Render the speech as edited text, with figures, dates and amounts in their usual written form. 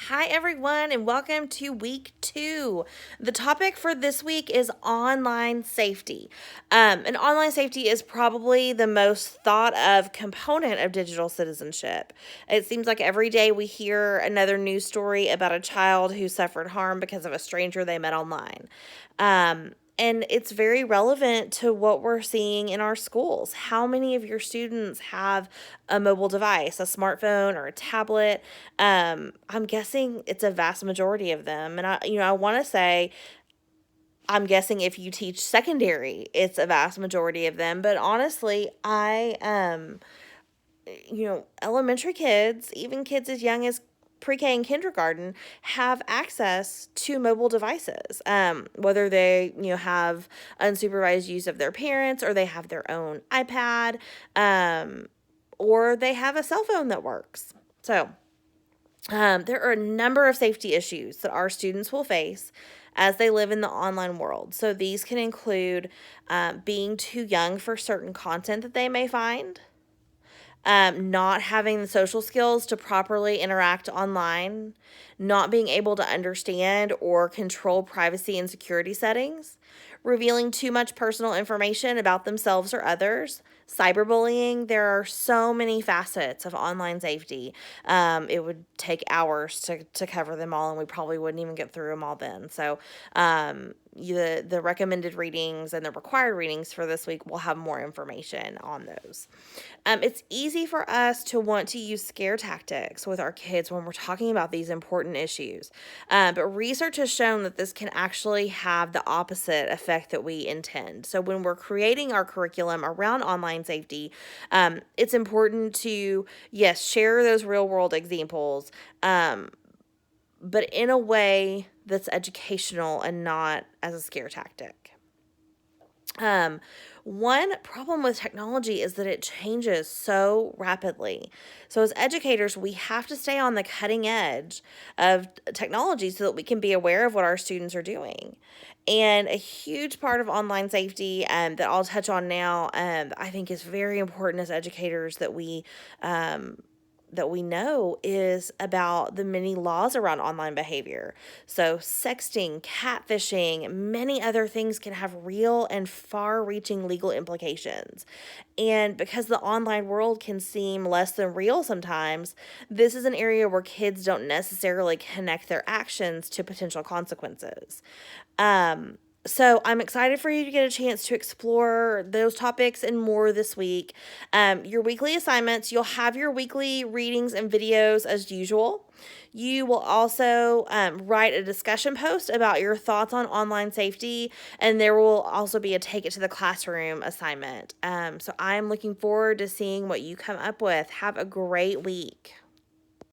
Hi, everyone, and welcome to week 2. The topic for this week is online safety. And online safety is probably the most thought of component of digital citizenship. It seems like every day we hear another news story about a child who suffered harm because of a stranger they met online. And it's very relevant to what we're seeing in our schools. How many of your students have a mobile device, a smartphone or a tablet? I'm guessing it's a vast majority of them. And I want to say, I'm guessing if you teach secondary, it's a vast majority of them. But honestly, elementary kids, even kids as young as pre-K and kindergarten, have access to mobile devices. Whether they, have unsupervised use of their parents, or they have their own iPad, or they have a cell phone that works. So, there are a number of safety issues that our students will face as they live in the online world. So these can include being too young for certain content that they may find, not having the social skills to properly interact online, not being able to understand or control privacy and security settings, revealing too much personal information about themselves or others, cyberbullying. There are so many facets of online safety. It would take hours to cover them all, and we probably wouldn't even get through them all then. So, the recommended readings and the required readings for this week will have more information on those. It's easy for us to want to use scare tactics with our kids when we're talking about these important issues. But research has shown that this can actually have the opposite effect that we intend. So, when we're creating our curriculum around online safety, it's important to, yes, share those real world examples, but in a way that's educational and not as a scare tactic. Um, One problem with technology is that it changes so rapidly. So, as educators, we have to stay on the cutting edge of technology so that we can be aware of what our students are doing. And a huge part of online safety, that I'll touch on now, I think is very important as educators that we know is about the many laws around online behavior. So, sexting, catfishing, many other things can have real and far reaching legal implications. And because the online world can seem less than real sometimes, this is an area where kids don't necessarily connect their actions to potential consequences. So I'm excited for you to get a chance to explore those topics and more this week. Your weekly assignments, you'll have your weekly readings and videos as usual. You will also write a discussion post about your thoughts on online safety, and there will also be a take it to the classroom assignment. So I'm looking forward to seeing what you come up with. Have a great week.